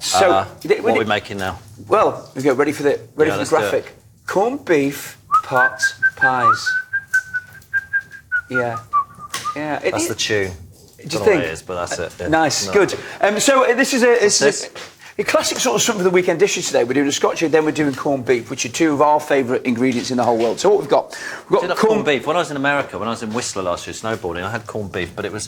So, what are we making now? Well, we go ready for the graphic. Corned beef pot pies. Yeah. That's the tune. Do you think? It is, but that's it. Yeah. Nice, good. So this is a classic sort of something for the weekend dishes today. We're doing a Scotch egg, then we're doing corned beef, which are two of our favourite ingredients in the whole world. So what we've got corned beef. When I was in America, when I was in Whistler last year snowboarding, I had corned beef, but it was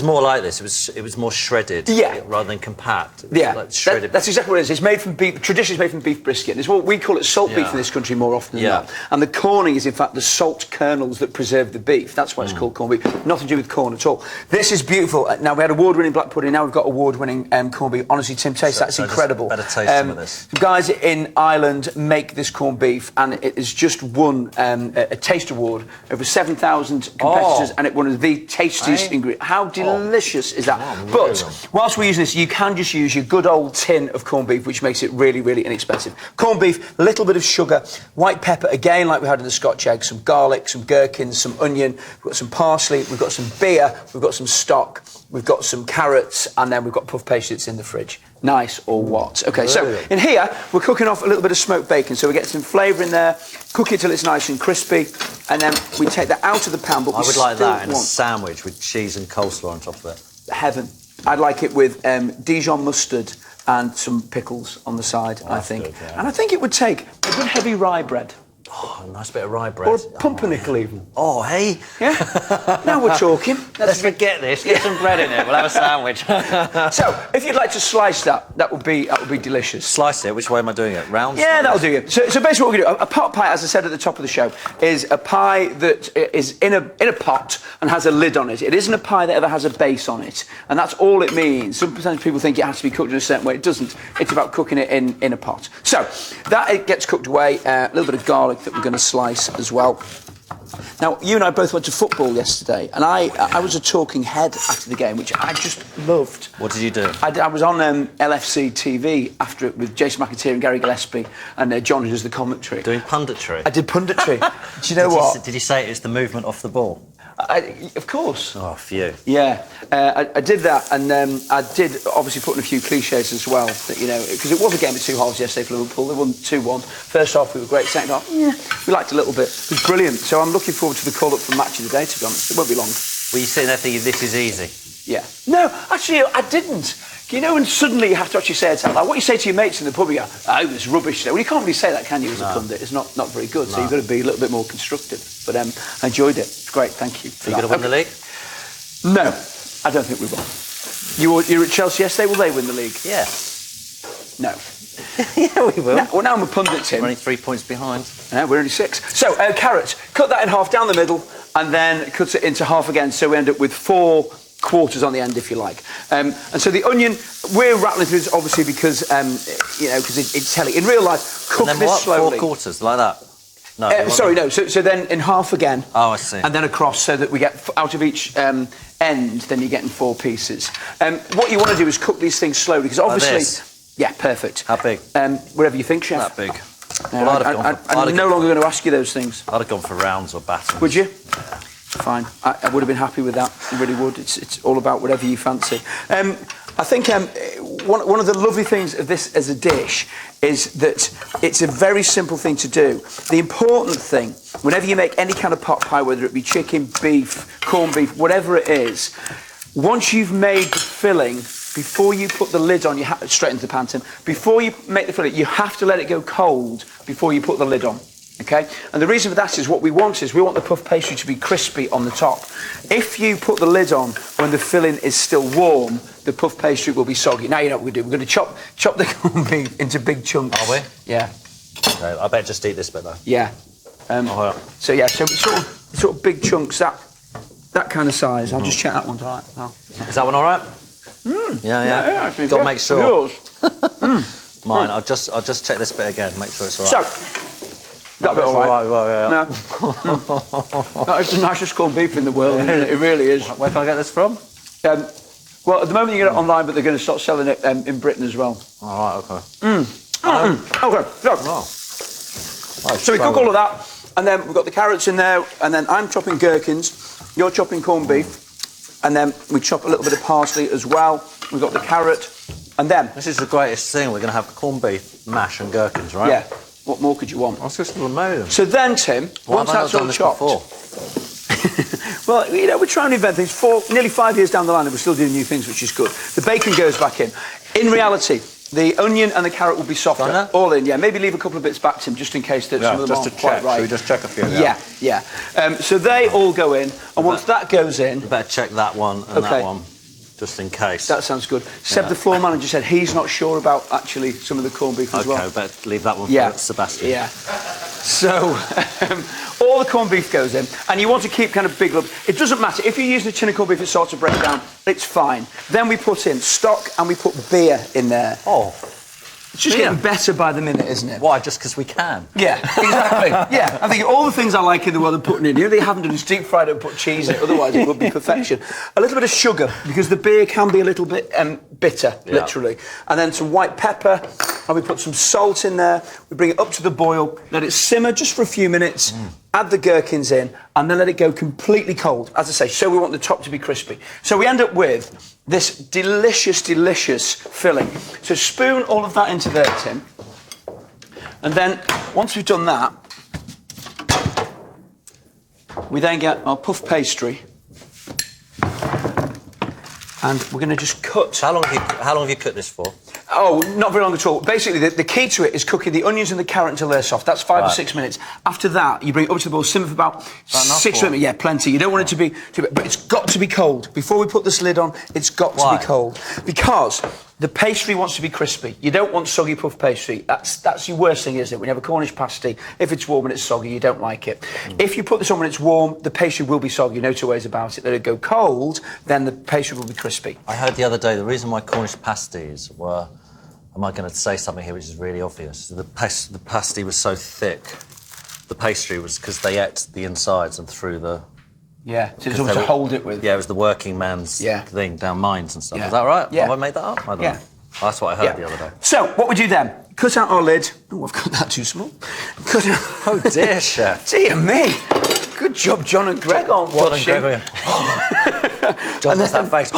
more like this. It was more shredded, rather than compact. Like shredded. That's exactly what it is. It's made from beef. Traditionally, it's made from beef brisket. And it's what we call it salt beef in this country more often than not. And the corning is in fact the salt kernels that preserve the beef. That's why it's called corned beef. Nothing to do with corn at all. This is beautiful. Now we had award-winning black pudding. Now we've got award-winning corned beef. Honestly, Tim, that's incredible. Taste some of this. Guys in Ireland make this corned beef, and it has just won a taste award over 7,000 competitors, and it won the tastiest ingredient. How delicious is that? But whilst we're using this, you can just use your good old tin of corned beef, which makes it really, really inexpensive. Corned beef, a little bit of sugar, white pepper, again like we had in the Scotch egg, some garlic, some gherkins, some onion, we've got some parsley, we've got some beer, we've got some stock, we've got some carrots, and then we've got puff pastry that's in the fridge. Nice or what? Okay, so in here, we're cooking off a little bit of smoked bacon, so we get some flavour in there, cook it till it's nice and crispy, and then we take that out of the pan, but I would like that in a sandwich with cheese and coleslaw on top of it. Heaven. I'd like it with Dijon mustard and some pickles on the side, I think. Good, yeah. And I think it would take a good heavy rye bread. Oh, a nice bit of rye bread. Or a pumpernickel even. Oh, hey. Yeah? Now we're talking. Let's forget this. Get some bread in it. We'll have a sandwich. So, if you'd like to slice that would be delicious. Slice it? Which way am I doing it? Round? Yeah, that'll do you. So basically what we're going to do, a pot pie, as I said at the top of the show, is a pie that is in a pot and has a lid on it. It isn't a pie that ever has a base on it. And that's all it means. Sometimes people think it has to be cooked in a certain way. It doesn't. It's about cooking it in a pot. So, that it gets cooked away. A little bit of garlic that we're going to slice as well. Now, you and I both went to football yesterday, and I was a talking head after the game, which I just loved. What did you do? I was on LFC TV after it with Jason McCartney and Gary Gillespie, and John who does the commentary. Doing punditry? I did punditry. Do you know what? Did you say it's the movement off the ball? Of course. Oh, phew. Yeah, I did that, and I did obviously put in a few cliches as well, that, you know, because it was a game of two halves yesterday for Liverpool. They won 2-1. First half we were great, second half, we liked a little bit. It was brilliant. So I'm looking forward to the call-up for match of the day, to be honest. It won't be long. Were you sitting there thinking, this is easy? Yeah. No, actually, I didn't. You know, and suddenly you have to actually say it out loud. What you say to your mates in the pub, you go, oh, it was rubbish today. Well, you can't really say that, can you, as a pundit? It's not very good, so you've got to be a little bit more constructive. But I enjoyed it. It's great, thank you. Are you going to win the league? No, I don't think we will. You were at Chelsea yesterday, will they win the league? Yeah. No. Yeah, we will. Now I'm a pundit, Tim. We're only 3 points behind. Yeah, we're only 6. So, carrots. Cut that in half down the middle, and then cut it into half again, so we end up with 4 quarters on the end, if you like. And so the onion, we're rattling through this obviously because, because it's telling. In real life, cook this slowly. 4 quarters, like that? No. No. So then in half again. Oh, I see. And then across, so that we get out of each end, then you get in 4 pieces. What you want to do is cook these things slowly, because obviously... Like this? Yeah, perfect. How big? Wherever you think, chef. That big. Well, I'm no longer going to ask you those things. I'd have gone for rounds or battens. Would you? Fine. I would have been happy with that. I really would. It's all about whatever you fancy. I think one of the lovely things of this as a dish is that it's a very simple thing to do. The important thing, whenever you make any kind of pot pie, whether it be chicken, beef, corned beef, whatever it is, once you've made the filling, before you put the lid on, straight into the pan, Tim, before you make the filling, you have to let it go cold before you put the lid on. Okay? And the reason for that is we want the puff pastry to be crispy on the top. If you put the lid on when the filling is still warm, the puff pastry will be soggy. Now you know what we're going to do. We're going to chop the corned beef into big chunks. Are we? Yeah. Okay, I better just eat this bit though. Yeah. So sort of big chunks, that kind of size. I'll just check that one. All right. Oh. Is that one all right? Yeah. Got to make sure. Yours. Mine. I'll just check this bit again. Make sure it's all right. So. That bit all right. Yeah. That is the nicest corned beef in the world, isn't it? It really is. Where can I get this from? Well, at the moment you get it online, but they're going to start selling it in Britain as well. All right, okay. Okay, so we cook all of that, and then we've got the carrots in there, and then I'm chopping gherkins, you're chopping corned beef, and then we chop a little bit of parsley as well. We've got the carrot, And then... This is the greatest thing. We're going to have corned beef, mash and gherkins, right? Yeah. What more could you want? That's just amazing. So then, Tim, once that's all chopped... Well, you know, we're trying to invent things. Nearly 5 years down the line, and we're still doing new things, which is good. The bacon goes back in. In reality, the onion and the carrot will be softer. All in, yeah. Maybe leave a couple of bits back, Tim, just in case that some of them aren't quite right. Should we just check a few? Yeah. So they all go in, and once that goes in... You better check that one and that one, just in case. That sounds good. Seb, the floor manager, said he's not sure about actually some of the corned beef as well. OK, better leave that one for Sebastian. Yeah. So... all the corned beef goes in, and you want to keep kind of big lumps. It doesn't matter. If you're using a tin of corned beef, it starts to break down, it's fine. Then we put in stock and we put beer in there. Oh. It's just getting better by the minute, isn't it? Why? Just because we can? Yeah, exactly. Yeah, I think all the things I like in the world are putting in. You know, they haven't done is deep fried and put cheese in it, otherwise it would be perfection. A little bit of sugar, because the beer can be a little bit bitter, literally. And then some white pepper, and we put some salt in there. We bring it up to the boil, let it simmer just for a few minutes, add the gherkins in, and then let it go completely cold, as I say, so we want the top to be crispy. So we end up with this delicious, delicious filling. So spoon all of that into there, Tim. And then, once we've done that, we then get our puff pastry. And we're going to just cut... How long have you cooked this for? Oh, not very long at all. Basically, the key to it is cooking the onions and the carrot until they're soft. That's 5 or 6 minutes. After that, you bring it up to the boil, simmer for about 6 minutes. Yeah, plenty. You don't want it to be too big, but it's got to be cold. Before we put this lid on, it's got to be cold. Because the pastry wants to be crispy. You don't want soggy puff pastry. That's your worst thing, isn't it? When you have a Cornish pasty, if it's warm and it's soggy, you don't like it. If you put this on when it's warm, the pastry will be soggy. No two ways about it. Let it go cold, then the pastry will be crispy. I heard the other day the reason why Cornish pasties were... Am I going to say something here which is really obvious? The pasty was so thick, the pastry was because they ate the insides and threw the... Yeah, so it's almost to hold it with. Yeah, it was the working man's thing, down mines and stuff. Yeah. Is that right? Yeah. Have I made that up? I don't know. That's what I heard the other day. So, what we do then, cut out our lid. Oh, I've got that too small. Cut out... Oh, dear, chef. Dear me. Good job, John and Greg aren't watching. John and Greg, John does that face.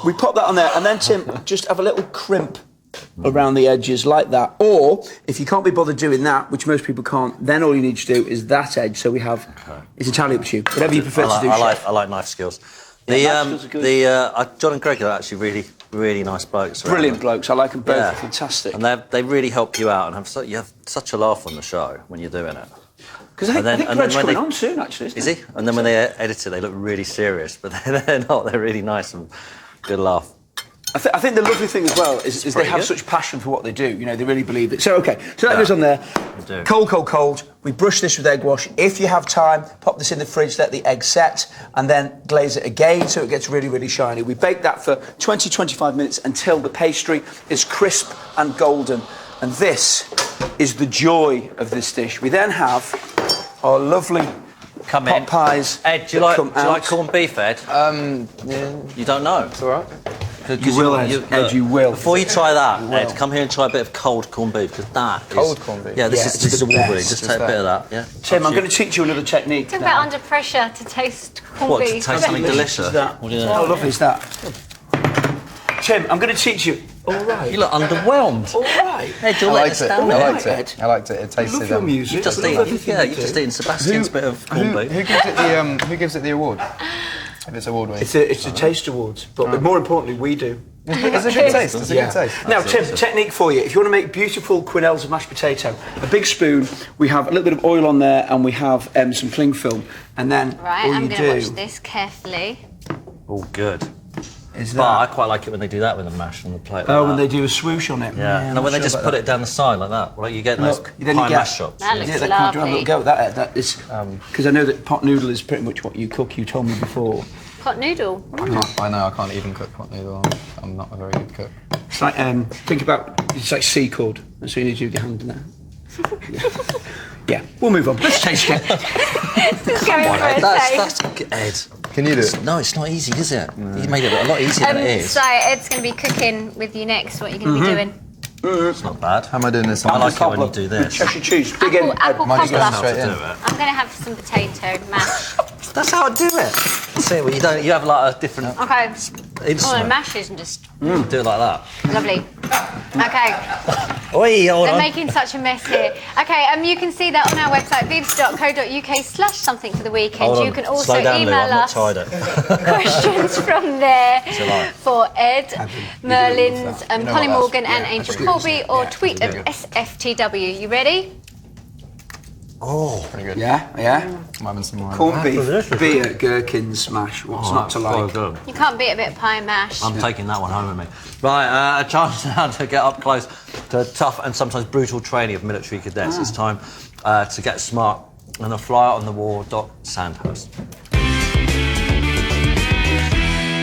We pop that on there, and then, Tim, just have a little crimp around the edges like that. Or, if you can't be bothered doing that, which most people can't, then all you need to do is that edge. So we have... It's entirely up to you. Whatever you prefer to do, I like knife skills. John and Greg are actually really nice blokes. Brilliant blokes. I like them both. Yeah. Fantastic. And they really help you out, and you have such a laugh on the show when you're doing it. Because I think Greg's coming on soon, actually, isn't he? Is he? And then when they edit it, they look really serious, but they're not. They're really nice and good laugh. I think the lovely thing as well is they have such passion for what they do. You know, they really believe it. So, OK, so that goes on there. Cold, cold, cold. We brush this with egg wash. If you have time, pop this in the fridge, let the egg set, and then glaze it again so it gets really, really shiny. We bake that for 20, 25 minutes until the pastry is crisp and golden. And this is the joy of this dish. We then have our lovely pot pies. Ed, do you like corned beef, Ed? Yeah. You don't know? It's all right. You will, Ed. You will. Before you try that, Ed, come here and try a bit of cold corned beef, because that is... Cold corned beef? Yeah, this is award-winning. Just take a bit of that, yeah? Tim, I'm going to teach you another technique. Talk about under pressure to taste corned beef. What, to taste something delicious? How lovely is that? Tim, I'm going to teach you. All right. You look underwhelmed. All right. Ed, you'll let us down. I liked it. It tasted... Love your music. You've just eaten Sebastian's bit of corned beef. Who gives it the award? If it's award-winning. It's a taste awards, but more importantly, we do. It's a good taste. It's a good taste. Now, Tim, technique for you. If you want to make beautiful quenelles of mashed potato, a big spoon, we have a little bit of oil on there, and we have some cling film, and then right, all I'm you going to watch this carefully. Oh, good. Is but I quite like it when they do that with the mash on the plate. Oh, when they do a swoosh on it. Yeah. No, when they just put it down the side like that. Like you get those pie mash shops. That looks lovely. Do you have a little go at that, Ed? That is because I know that pot noodle is pretty much what you cook. You told me before. Pot noodle. I know. I can't even cook pot noodle. I'm not a very good cook. It's like think about it's like sea cord. That's what you need to do with your hand now. Yeah, we'll move on. Let's taste it. That's Ed. Can you do it? No, it's not easy, is it? You made it a lot easier than it is. So Ed's going to be cooking with you next. What are you going to be doing? It's not bad. How am I doing this? I like it when you do this. Cheshire cheese. Dig in. Apple cobbler. I'm going to have some potato mash. That's how I do it. See, well, you have like a different Okay. instrument. Oh, mash isn't just... Do it like that. Lovely. Okay. Oi, hold They're on. making such a mess here. Okay, you can see that on our website, vives.co.uk/something for the weekend. Hold on. You can also Slow down, Lou, email I've not us tried it. questions from there July. for Ed, Merlin's, You know Polly what, Morgan that's- and yeah, Angel that's Colby, good. or Yeah, tweet pretty at good. SFTW. You ready? Oh, Pretty good. Yeah, yeah. I'm having some more. Corned beef, delicious. beer, gherkin smash. What's not to like? so good. You can't beat a bit of pie and mash. I'm taking that one home with me. Right, a chance now to get up close to tough and sometimes brutal training of military cadets. It's time to get smart and a flyer on the wall. Sandhurst.